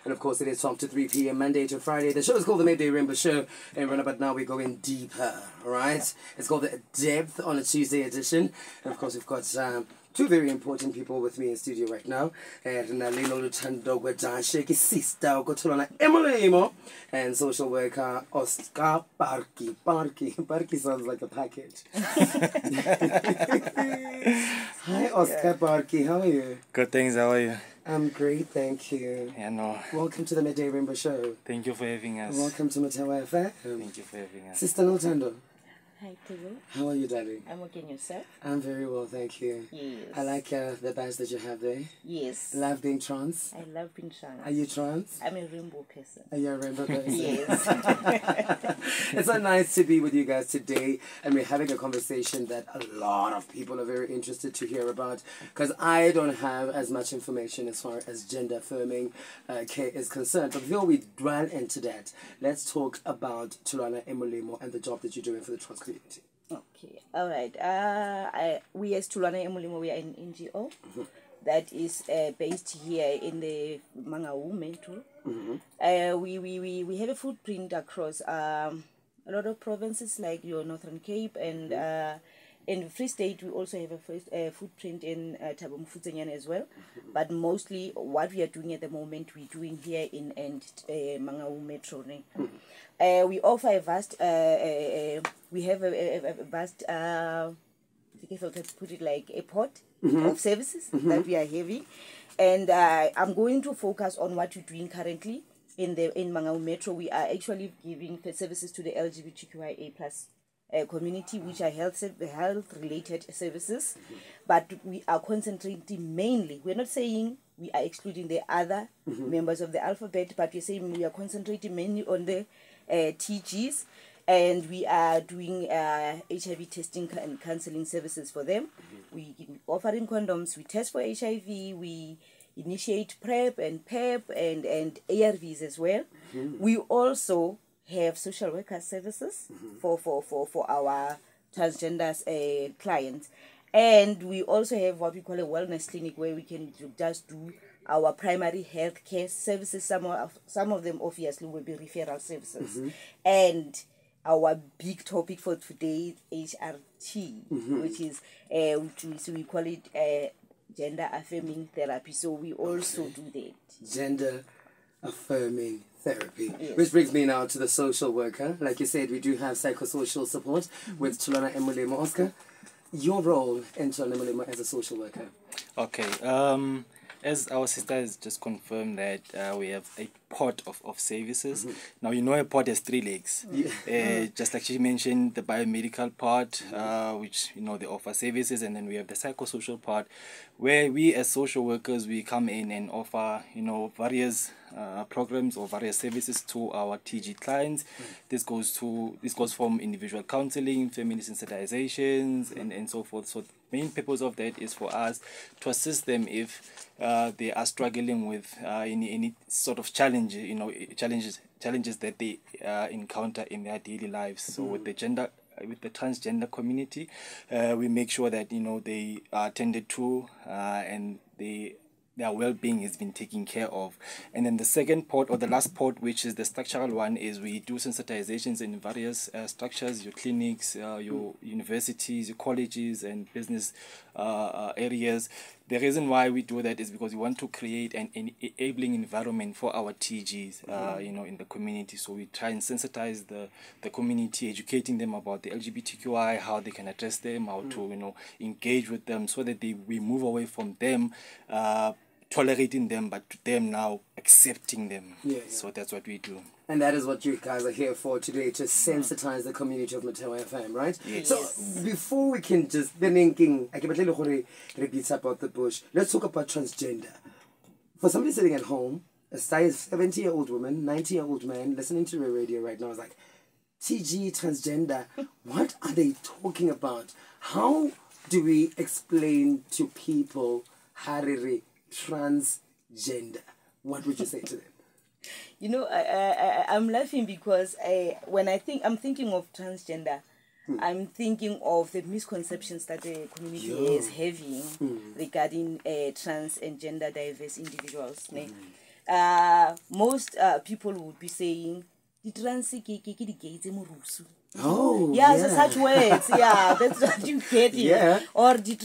And of course, it is 12 to 3 p.m. Monday to Friday. The show is called the Midday Rainbow Show. And right about now, we're going deeper, all right? It's called The Depth on a Tuesday edition. And of course, we've got two very important people with me in studio right now. Gwedashe, sister, Tholwana, Molemo, and social worker Oscar Parkie. Parkie sounds like a package. Hi, Oscar Parkie. How are you? Good, thanks. How are you? I'm great, thank you. Yeah, no. Welcome to the Midday Rainbow Show. Thank you for having us. Welcome to Motheo FM. Thank you for having us. Sister Noltando. Hi, Tulu. How are you, darling? I'm okay, yourself? I'm very well, thank you. Yes. I like the badge that you have there. Yes. Love being trans. I love being trans. Are you trans? I'm a rainbow person. Are you a rainbow person? Yes. It's so nice to be with you guys today, and we're having a conversation that a lot of people are very interested to hear about, because I don't have as much information as far as gender affirming care is concerned. But before we dwell into that, let's talk about Tholwana and Molemo and the job that you're doing for the trans community. Okay. All right. We as Tholwana and Molemo, we are an NGO that is based here in the Mangaung Metro. We have a footprint across a lot of provinces like your Northern Cape and in Free State. We also have a footprint in Thabo Mofokeng as well, but mostly what we are doing at the moment, we're doing here in Mangaung Metro. We offer a vast, we have a vast, if I can put it like a pot of services that we are having, and I'm going to focus on what we're doing currently in Mangaung Metro. We are actually giving services to the LGBTQIA+ community, which are health related services, but we are concentrating mainly. We're not saying we are excluding the other members of the alphabet, but we're saying we are concentrating mainly on the TGs, and we are doing HIV testing and counseling services for them. We offering condoms, we test for HIV, we initiate PrEP and PEP and ARVs as well. We also have social worker services for our transgenders clients, and we also have what we call a wellness clinic, where we can just do our primary health care services. Some of them obviously will be referral services, and our big topic for today is HRT, which is we call it gender affirming therapy. So we also do that. Gender affirming therapy. Yes. Which brings me now to the social worker. Like you said, we do have psychosocial support with Tholwana and Molemo. Oscar, your role in Tholwana and Molemo as a social worker. Okay. As our sister has just confirmed that we have a pot of services. Now, you know, a pot has 3 legs. Just like she mentioned, the biomedical part, which, you know, they offer services, and then we have the psychosocial part, where we as social workers, we come in and offer, you know, various programs or various services to our TG clients. This goes from individual counseling, family sensitizations, and so forth. So the main purpose of that is for us to assist them if they are struggling with any sort of challenge, you know, challenges that they encounter in their daily lives. So with the transgender community, we make sure that, you know, they are attended to and their well-being has been taken care of. And then the second part, or the last part, which is the structural one, is we do sensitizations in various structures, your clinics, your universities, your colleges and business areas. The reason why we do that is because we want to create an enabling environment for our TGs, you know, in the community. So we try and sensitize the community, educating them about the LGBTQI, how they can address them, how to, you know, engage with them, so that we move away from them tolerating them, but to them now accepting them. So that's what we do. And that is what you guys are here for today, to sensitize the community of Motheo FM, right? Yes. So before we can just thinking about the bush, let's talk about transgender. For somebody sitting at home, a 70-year-old woman, 90-year-old man listening to the radio right now is like, TG, transgender, what are they talking about? How do we explain to people Hariri transgender? What would you say to them? You know, I'm laughing because when I'm thinking of transgender, I'm thinking of the misconceptions that the community is having regarding trans and gender diverse individuals. most people would be saying, Oh, yeah, so such words, yeah, that's what you get here. Yeah. Or the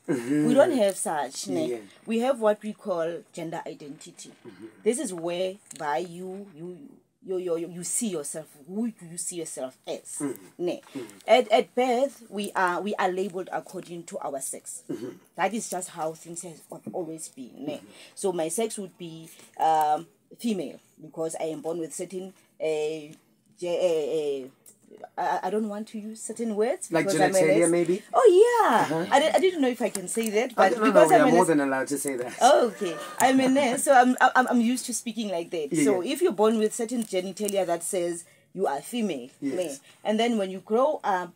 we don't have such. Yeah. We have what we call gender identity. This is where by you see yourself. Who do you see yourself as? At birth, we are labeled according to our sex. That is just how things have always been. So my sex would be female because I am born with certain I don't want to use certain words. Like genitalia, maybe? Oh, yeah. I didn't know if I can say that. But because we are more than allowed to say that. Oh, okay. I'm a nurse, so I'm used to speaking like that. Yeah, so if you're born with certain genitalia that says you are female, and then when you grow up,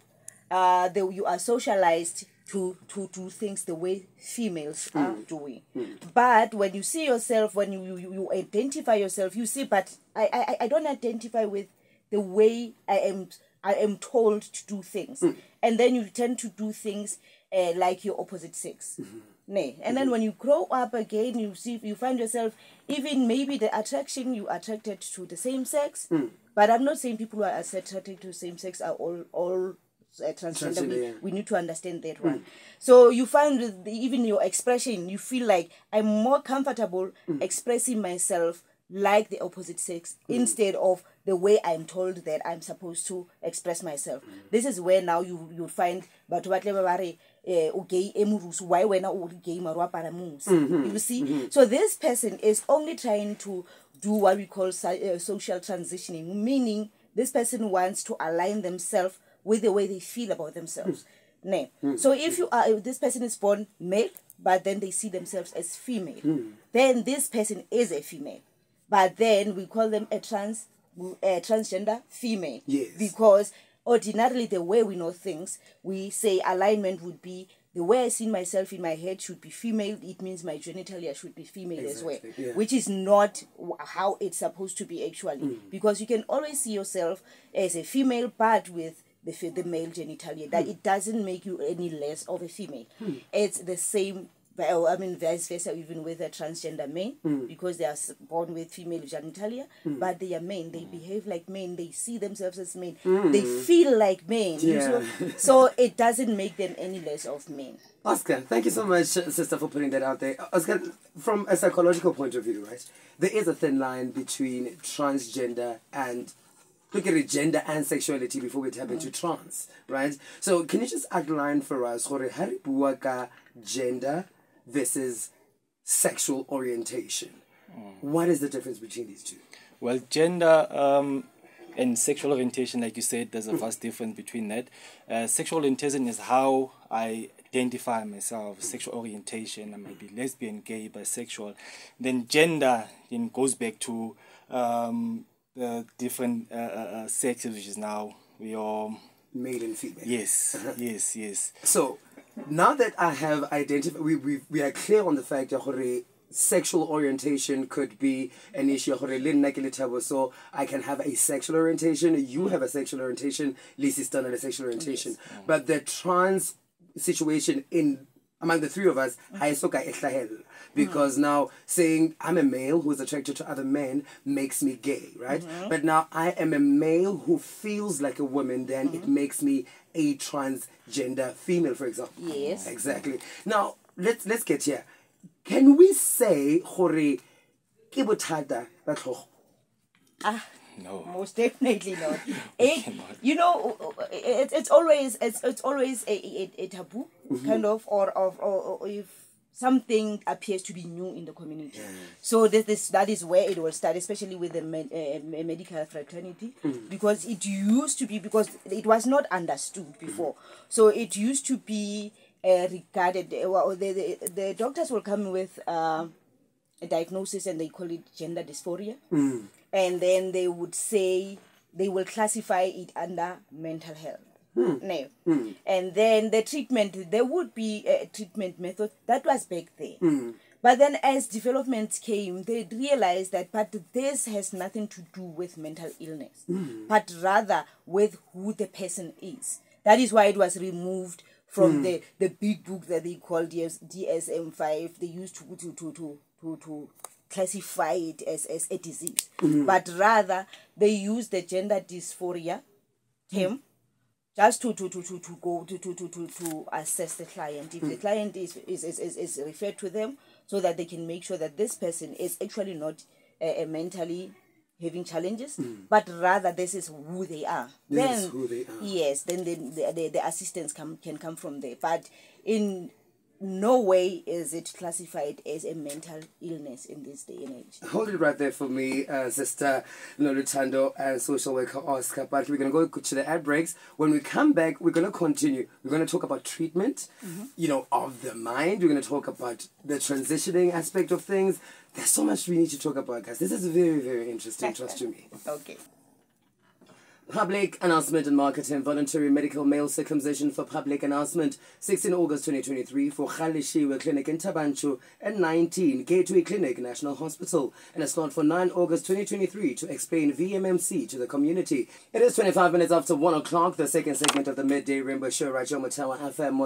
you are socialized to do things the way females are doing. But when you see yourself, when you identify yourself, you see, but I don't identify with the way I am told to do things. And then you tend to do things like your opposite sex. And then when you grow up again, you find yourself, even maybe the attraction, you attracted to the same sex. But I'm not saying people who are attracted to the same sex are all transgender. We need to understand that one. So you find with even your expression, you feel like I'm more comfortable expressing myself like the opposite sex instead of the way I'm told that I'm supposed to express myself. This is where now you find but whatever why when you see. So this person is only trying to do what we call social transitioning, meaning this person wants to align themselves with the way they feel about themselves. So if this person is born male, but then they see themselves as female, then this person is a female. But then we call them a transgender female. Yes. Because ordinarily the way we know things, we say alignment would be the way I see myself in my head should be female. It means my genitalia should be female as well. Yeah. Which is not how it's supposed to be actually. Because you can always see yourself as a female but with the male genitalia. That it doesn't make you any less of a female. It's the same. I mean, vice versa, even with a transgender men, because they are born with female genitalia, but they are men. They behave like men. They see themselves as men. They feel like men. Yeah. So it doesn't make them any less of men. Oscar, thank you so much, sister, for putting that out there. Oscar, from a psychological point of view, right, there is a thin line between transgender and look at it, gender and sexuality before we tap into trans, right? So can you just outline for us, gender versus sexual orientation? What is the difference between these two? Well, gender and sexual orientation, like you said, there's a vast difference between that. Sexual orientation is how I identify myself. Sexual orientation, I might be lesbian, gay, bisexual. Then gender goes back to the different sexes, which is now your male and female. Yes, yes. So now that I have identified, we are clear on the fact that sexual orientation could be an issue. So I can have a sexual orientation, you have a sexual orientation, Lisi's done a sexual orientation. Yes. But the trans situation among the three of us, because now saying I'm a male who is attracted to other men makes me gay, right? But now I am a male who feels like a woman, then it makes me a transgender female, for example. Yes. Exactly. Now, let's get here. Can we say hore ke bothata ba tlhogo? No. Most definitely not. You know, it's always a taboo, kind of, or if something appears to be new in the community. So that is where it will start, especially with the medical fraternity, because it used to be, because it was not understood before. So it used to be regarded, the doctors will come with a diagnosis and they call it gender dysphoria. And then they would say, they will classify it under mental health. And then the treatment, there would be a treatment method that was back then. But then as developments came, they realized that, but this has nothing to do with mental illness, but rather with who the person is. That is why it was removed from the big book that they called DSM-5. They used to classify it as a disease, but rather they use the gender dysphoria term just to assess the client. If the client is referred to them, so that they can make sure that this person is actually not mentally having challenges, but rather this is who they are. This is who they are. Yes, then the assistance can come from there. But in no way is it classified as a mental illness in this day and age. Hold it right there for me, Sister Noluthando and social worker Oscar. But we're going to go to the ad breaks. When we come back, we're going to continue. We're going to talk about treatment, of the mind. We're going to talk about the transitioning aspect of things. There's so much we need to talk about, guys. This is very, very interesting, trust you me. Okay. Public announcement and marketing. Voluntary medical male circumcision for public announcement. 16 August 2023 for Khalishiwe Clinic in Tabanchu and 19 Gateway Clinic National Hospital. And a slot for 9 August 2023 to explain VMMC to the community. It is 25 minutes after 1 o'clock. The second segment of the Midday Rainbow Show right here on Motheo FM.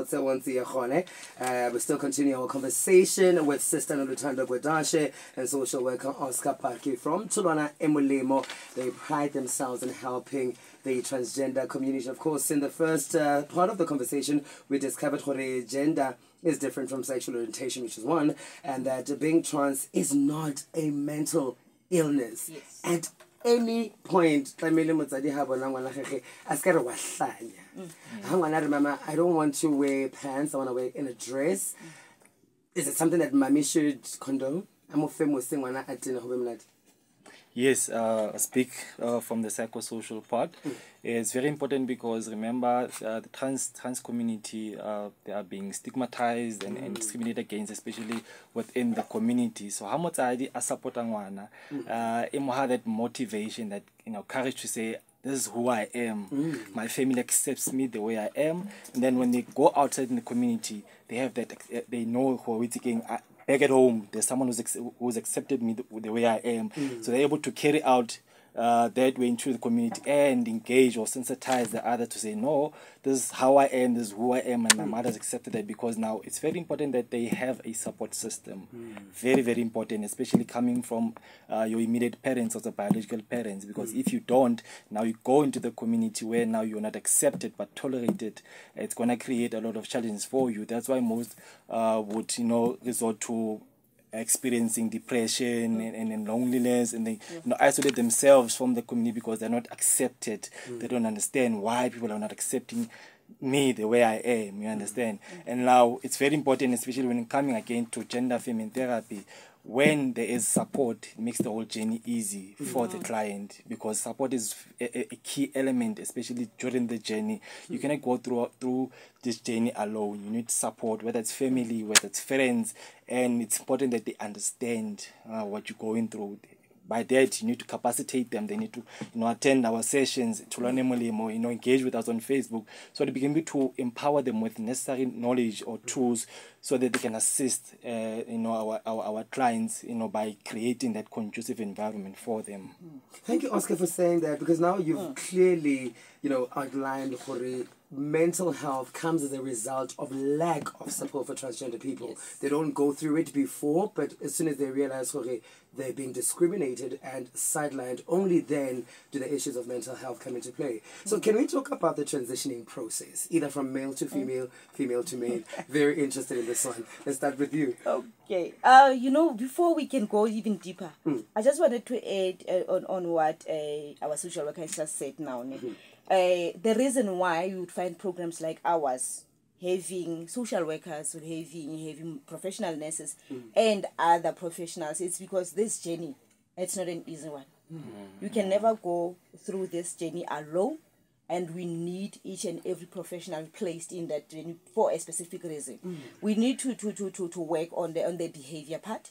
We still continue our conversation with Sister Noluthando Gwedashe and social worker Oscar Parkie from Tholwana Molemo. They pride themselves in helping the transgender community. Of course, in the first part of the conversation, we discovered that gender is different from sexual orientation, which is one, and that being trans is not a mental illness. Yes. At any point, I don't want to wear pants, I want to wear in a dress. Is it something that mommy should condone? I'm a famous thing when I Yes, I speak from the psychosocial part. It's very important because remember the trans community, they are being stigmatized and discriminated against, especially within the community. So how much I support Tholwana, have that motivation, that courage to say, this is who I am. My family accepts me the way I am. And then when they go outside in the community, they have that, they know who are thinking. Back at home, there's someone who's accepted me the way I am. So they're able to carry out that way into the community and engage or sensitize the other to say, no, this is how I am, this is who I am, and my mother's accepted that, because now it's very important that they have a support system. Very, very important, especially coming from your immediate parents or the biological parents, because if you don't, now you go into the community where now you're not accepted but tolerated, it's going to create a lot of challenges for you. That's why most would, resort to experiencing depression and loneliness, and they isolate themselves from the community because they're not accepted. They don't understand why people are not accepting me the way I am, you understand? And now it's very important, especially when coming again to gender affirming therapy, when there is support, it makes the whole journey easy for the client, because support is a key element, especially during the journey. You cannot go through this journey alone. You need support, whether it's family, whether it's friends, and it's important that they understand what you're going through. By that, you need to capacitate them. They need to, attend our sessions, Tholwana Molemo, engage with us on Facebook, so they begin to empower them with necessary knowledge or tools, so that they can assist, our clients, by creating that conducive environment for them. Thank you, Oscar, for saying that, because now you've clearly, outlined mental health comes as a result of lack of support for transgender people. Yes. They don't go through it before, but as soon as they realize they're being discriminated and sidelined, only then do the issues of mental health come into play. So can we talk about the transitioning process, either from male to female, female to male? Very interested in this one. Let's start with you. Okay. Before we can go even deeper, I just wanted to add on what our social worker just said now. The reason why you would find programs like ours having social workers, having professional nurses and other professionals, it's because this journey, it's not an easy one. You can never go through this journey alone, and we need each and every professional placed in that journey for a specific reason. We need to work on the behavior part.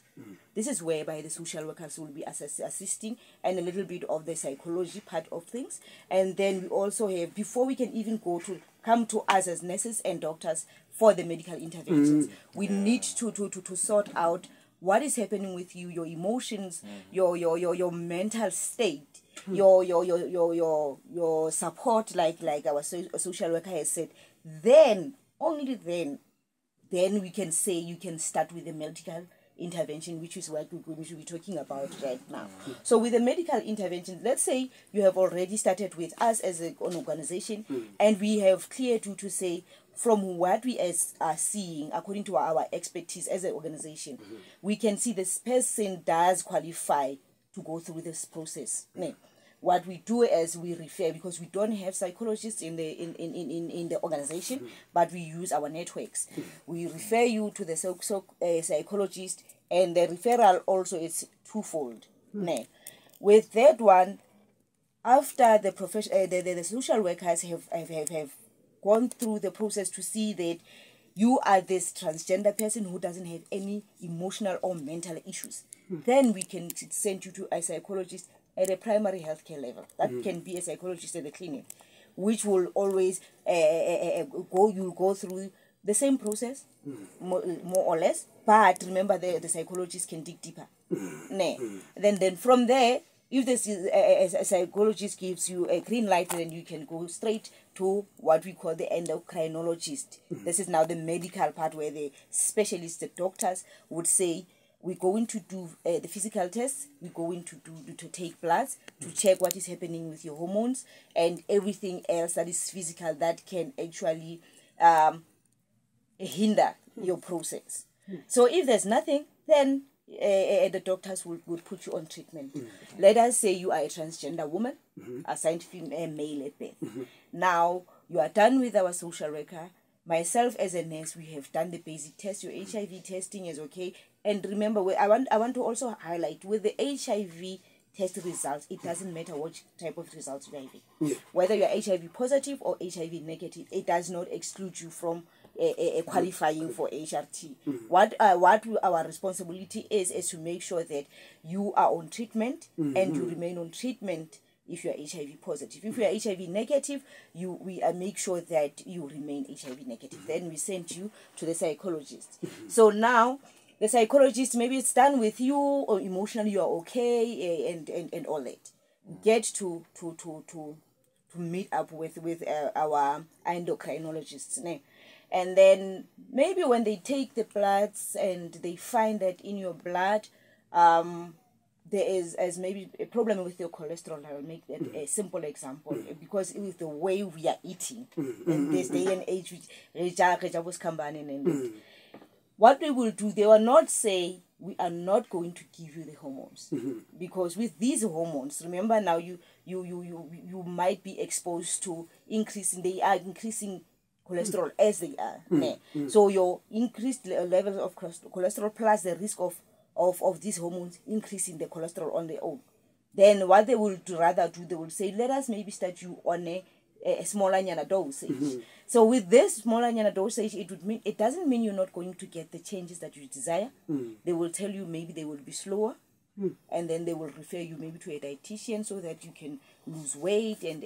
This is whereby the social workers will be assisting, and a little bit of the psychology part of things. And then we also have, before we can even come to us as nurses and doctors for the medical interventions, we need to sort out what is happening with you, your emotions, your mental state, your support, like our social worker has said. Then only then we can say you can start with the medical intervention, which is what we should be talking about right now. So with the medical intervention, let's say you have already started with us as an organization, and we have cleared you to say, from what we are seeing, according to our expertise as an organization, we can see this person does qualify to go through this process. What we do is we refer, because we don't have psychologists in the organization, but we use our networks. We refer you to the psychologist, and the referral also is twofold. With that one, after the social workers have gone through the process to see that you are this transgender person who doesn't have any emotional or mental issues, then we can send you to a psychologist at a primary healthcare level. That can be a psychologist at the clinic, which will always you'll go through the same process, more or less, but remember the psychologist can dig deeper. Then from there, if this is a psychologist gives you a green light, then you can go straight to what we call the endocrinologist. This is now the medical part, where the specialists, the doctors, would say, we're going to do the physical tests, we're going to take bloods to check what is happening with your hormones and everything else that is physical that can actually hinder your process. So if there's nothing, then the doctors would put you on treatment. Let us say you are a transgender woman, assigned male at birth. Now, you are done with our social worker. Myself as a nurse, we have done the basic test. Your HIV testing is okay. And remember, I want to also highlight, with the HIV test results, it doesn't matter what type of results you're having. Whether you're HIV positive or HIV negative, it does not exclude you from qualifying for HRT. What our responsibility is to make sure that you are on treatment and you remain on treatment. If you are HIV positive, if you are HIV negative, we make sure that you remain HIV negative. Then we send you to the psychologist. So now the psychologist, maybe it's done with you, or emotionally you are okay, and all that. Get to meet up with our endocrinologists. And then maybe when they take the bloods and they find that in your blood there is as maybe a problem with your cholesterol. I will make that a simple example, because with the way we are eating in this day and age, what they will do, they will not say, we are not going to give you the hormones, because with these hormones, remember now, you might be exposed to they are increasing cholesterol as they are. So your increased levels of cholesterol plus the risk of these hormones increasing the cholesterol on their own. Then what they will rather do, they will say, let us maybe start you on a smaller dosage. So with this smaller dosage, it doesn't mean you're not going to get the changes that you desire. They will tell you maybe they will be slower, and then they will refer you maybe to a dietitian so that you can lose weight and.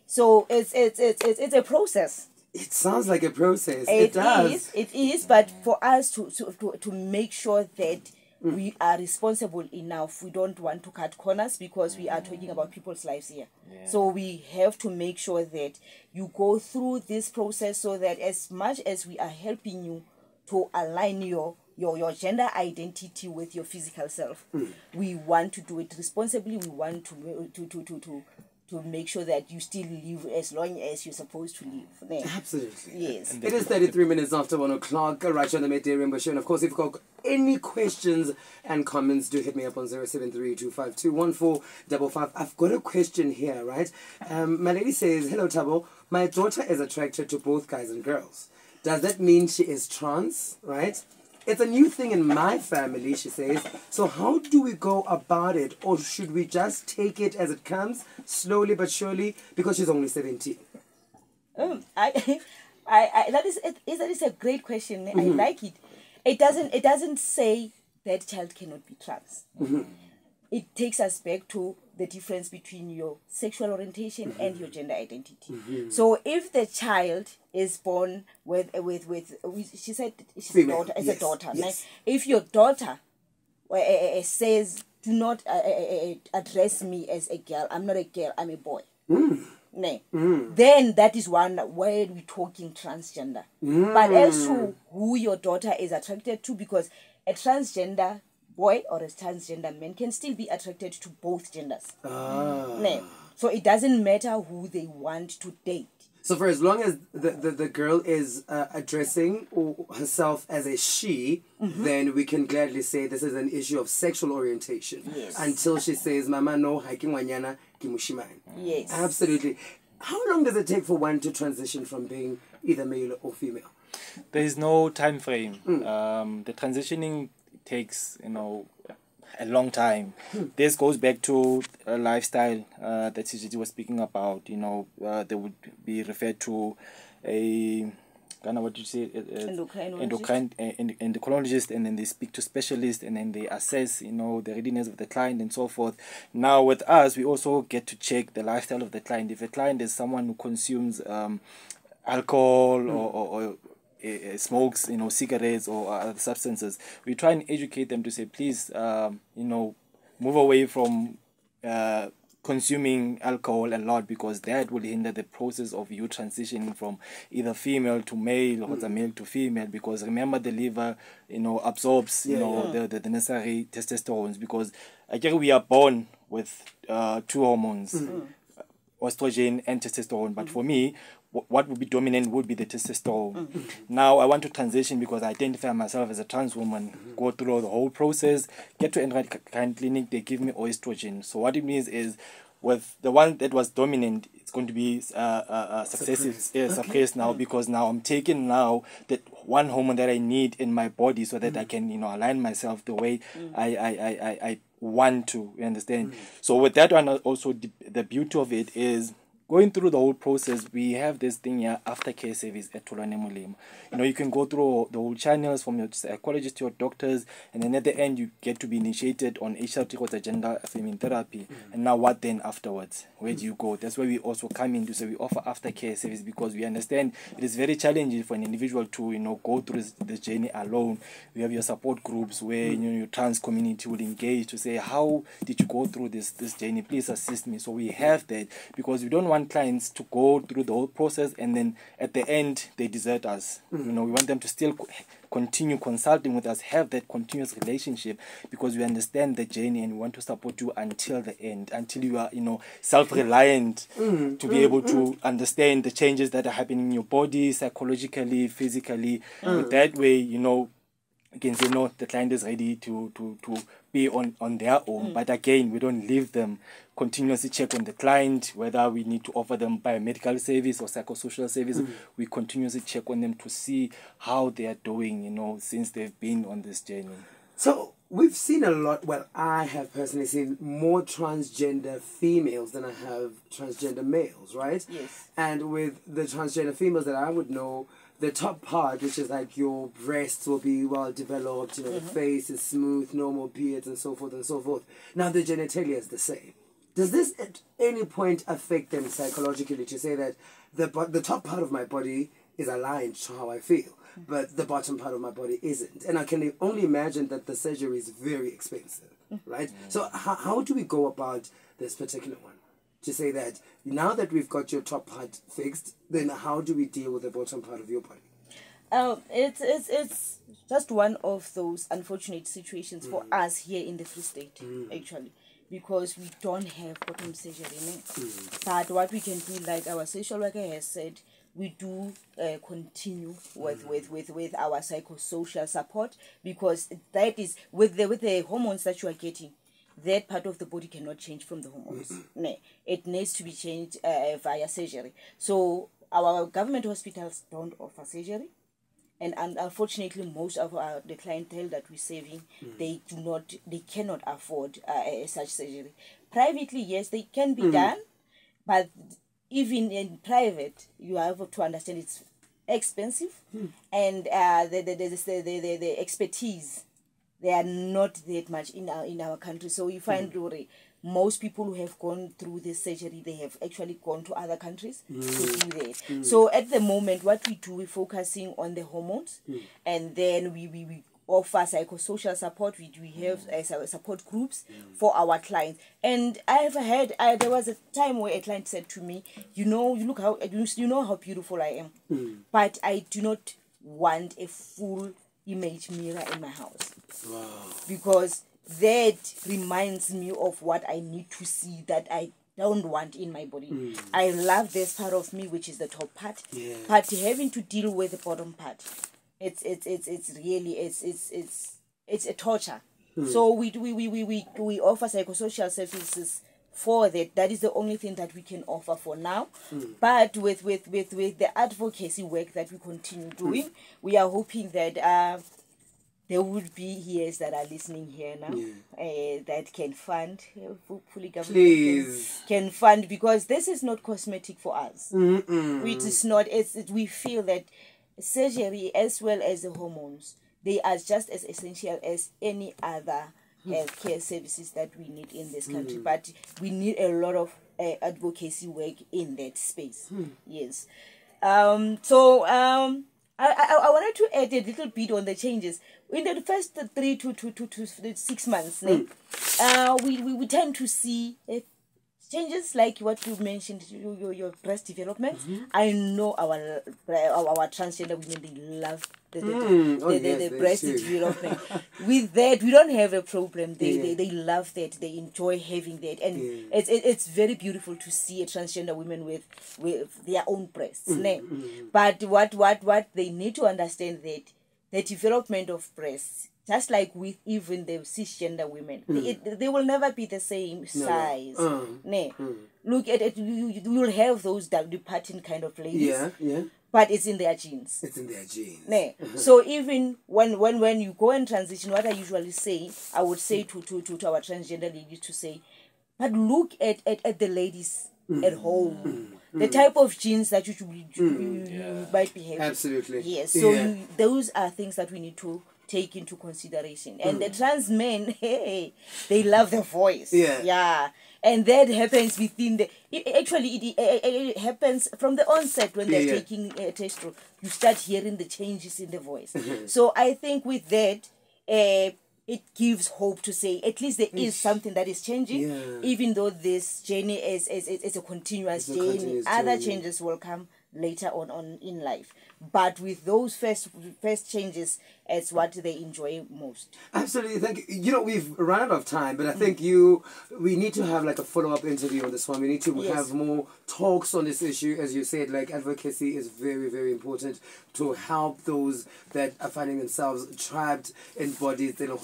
So it's a process. It sounds like a process. It does. It is, but for us to make sure that we are responsible enough, we don't want to cut corners, because we are talking about people's lives here. So we have to make sure that you go through this process, so that as much as we are helping you to align your gender identity with your physical self, we want to do it responsibly. We want to make sure that you still live as long as you're supposed to live. Absolutely. Yes. It is 33 minutes after 1 o'clock, right here on the Midday Rainbow Show. And of course, if you've got any questions and comments, do hit me up on 073-252-1455. I've got a question here, right? My lady says, hello, Tabo. My daughter is attracted to both guys and girls. Does that mean she is trans, right? It's a new thing in my family, she says. So how do we go about it? Or should we just take it as it comes, slowly but surely, because she's only 17? That is a great question. I like it. It doesn't say that child cannot be trans. It takes us back to the difference between your sexual orientation and your gender identity. So if the child is born with she said she's Female, a daughter, as yes, a daughter. yes. If your daughter says, do not address me as a girl, I'm not a girl, I'm a boy. Then that is one where we're talking transgender. But as to who your daughter is attracted to, because a transgender boy or a transgender man can still be attracted to both genders. No. So it doesn't matter who they want to date. So for as long as the girl is addressing herself as a she, then we can gladly say this is an issue of sexual orientation. Yes. Until she says, Mama, no, haikingwanyana kimushimane. Yes. Absolutely. How long does it take for one to transition from being either male or female? There is no time frame. The transitioning takes, a long time. This goes back to a lifestyle that CGT was speaking about. They would be referred to a what did you say? Endocrinologist, and then they speak to specialists, and then they assess, the readiness of the client and so forth. Now with us, we also get to check the lifestyle of the client. If a client is someone who consumes alcohol or smokes, cigarettes or other substances, we try and educate them to say, please, move away from consuming alcohol a lot, because that will hinder the process of you transitioning from either female to male or male to female. Because remember, the liver, absorbs, the necessary testosterone, because again, we are born with two hormones, estrogen and testosterone. But for me, what would be dominant would be the testosterone. Now I want to transition because I identify myself as a trans woman, go through the whole process, get to endocrine clinic, they give me estrogen. So what it means is, with the one that was dominant, it's going to be suppressed now, because now I'm taking now that one hormone that I need in my body so that I can align myself the way I want to, you understand? So with that one also, the beauty of it is, going through the whole process, we have this thing here, aftercare service at Tholwana Molemo. You can go through the whole channels from your psychologist to your doctors, and then at the end you get to be initiated on HRT, what's gender affirming therapy. And now what then afterwards? Where do you go? That's where we also come in to say we offer aftercare service, because we understand it is very challenging for an individual to go through this journey alone. We have your support groups where your trans community will engage to say, how did you go through this journey? Please assist me. So we have that, because we don't want clients to go through the whole process and then at the end they desert us. We want them to still continue consulting with us, have that continuous relationship, because we understand the journey and we want to support you until the end, until you are self-reliant to be able to understand the changes that are happening in your body, psychologically, physically. With that way, you can say, no, the client is ready to be on their own. But again, we don't leave them. Continuously check on the client, whether we need to offer them biomedical service or psychosocial service. We continuously check on them to see how they are doing, since they've been on this journey. So we've seen a lot, well, I have personally seen more transgender females than I have transgender males, right? Yes. And with the transgender females that I would know, the top part, which is like your breasts, will be well developed, the face is smooth, normal beards, and so forth and so forth. Now the genitalia is the same. Does this at any point affect them psychologically, to say that the top part of my body is aligned to how I feel, but the bottom part of my body isn't? And I can only imagine that the surgery is very expensive, right? So how do we go about this particular one? To say that now that we've got your top part fixed, then how do we deal with the bottom part of your body? It's just one of those unfortunate situations for us here in the Free State, actually, because we don't have bottom surgery. But what we can do, like our social worker has said, we do continue with our psychosocial support, because that is with the hormones that you are getting. That part of the body cannot change from the hormones. No, it needs to be changed via surgery. So our government hospitals don't offer surgery, and unfortunately, most of the clientele that we're saving, they cannot afford such surgery. Privately, yes, they can be done, but even in private, you have to understand it's expensive, and the expertise, they are not that much in our country. So you find most people who have gone through this surgery, they have actually gone to other countries to do that. So at the moment, what we do, we're focusing on the hormones, and then we offer psychosocial support. We have support groups for our clients. And I've heard, there was a time where a client said to me, you know how beautiful I am, but I do not want a full image mirror in my house. Wow. Because that reminds me of what I need to see that I don't want in my body. I love this part of me, which is the top part. Yeah. But having to deal with the bottom part, it's really it's a torture. So we offer psychosocial services for that. That is the only thing that we can offer for now. But with the advocacy work that we continue doing, we are hoping that there would be ears that are listening here now that can fund, hopefully government can fund, because this is not cosmetic for us. It is not. We feel that surgery as well as the hormones, they are just as essential as any other healthcare services that we need in this country. But we need a lot of advocacy work in that space. Yes. I wanted to add a little bit on the changes. In the first 3 to 6 months, we tend to see changes like what you mentioned, your breast development. I know our transgender women, they love the breast development. With that, we don't have a problem. They love that. They enjoy having that, and it's very beautiful to see a transgender woman with their own breasts. But what they need to understand, that the development of breasts, just like with even the cisgender women, they will never be the same size. Look at it, you will have those Dolly Parton kind of ladies. But it's in their genes. It's in their genes. So even when you go and transition, what I usually say, I would say to our transgender ladies to say, but look at the ladies at home. The type of genes that you might be having. Absolutely. Yes. So those are things that we need to take into consideration. And the trans men, hey, they love the voice. And that happens within the... it happens from the onset when they're taking testosterone. You start hearing the changes in the voice. So I think with that, it gives hope to say at least there is something that is changing, even though this journey is a continuous journey. Other changes will come later on in life. But with those first changes, it's what they enjoy most. Absolutely. Thank you. You know, we've run out of time, but I think we need to have like a follow-up interview on this one. We need to have more talks on this issue. As you said, like advocacy is very, very important to help those that are finding themselves trapped in bodies that don't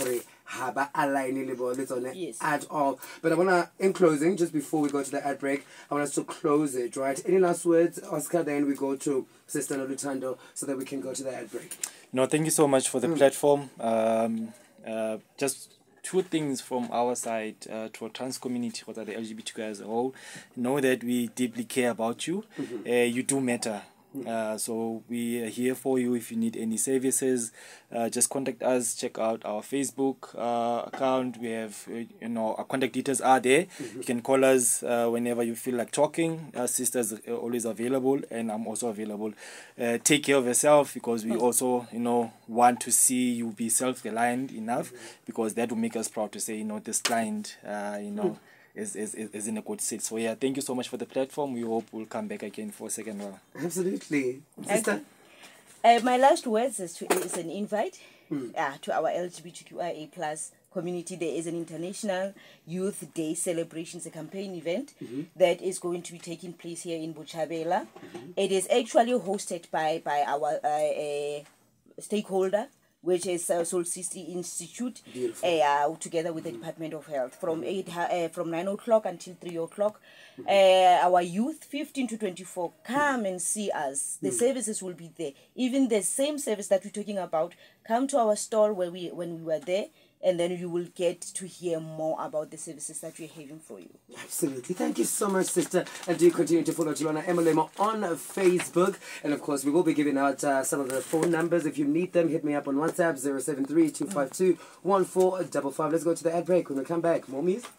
at all. But I want to, in closing, just before we go to the ad break, I want us to close it, right? Any last words, Oscar? Then we go to Sister Nolutando so that we can go to the ad break. No, thank you so much for the platform. Just two things from our side to our trans community, or the LGBTQ as a whole. Know that we deeply care about you. You do matter. So we are here for you. If you need any services, just contact us. Check out our Facebook account. We have our contact details are there. You can call us whenever you feel like talking. Our sisters are always available, and I'm also available. Take care of yourself, because we also want to see you be self-reliant enough, because that will make us proud to say this client is in a good state. So thank you so much for the platform. We hope we'll come back again for a second round. Absolutely. Sister? My last words is an invite to our LGBTQIA+ community. There is an International Youth Day celebration. It's a campaign event that is going to be taking place here in Bochabela. It is actually hosted by our stakeholder, which is Solstice Institute, together with the Department of Health, from 9 o'clock until 3 o'clock. Our youth, 15 to 24, come and see us. The services will be there. Even the same service that we're talking about, come to our stall when we were there, and then you will get to hear more about the services that we're having for you. Absolutely. Thank you so much, sister. And do continue to follow Tholwana Molemo on Facebook. And of course, we will be giving out some of the phone numbers. If you need them, hit me up on WhatsApp, 073-252-1455. Let's go to the ad break. When we come back, more music.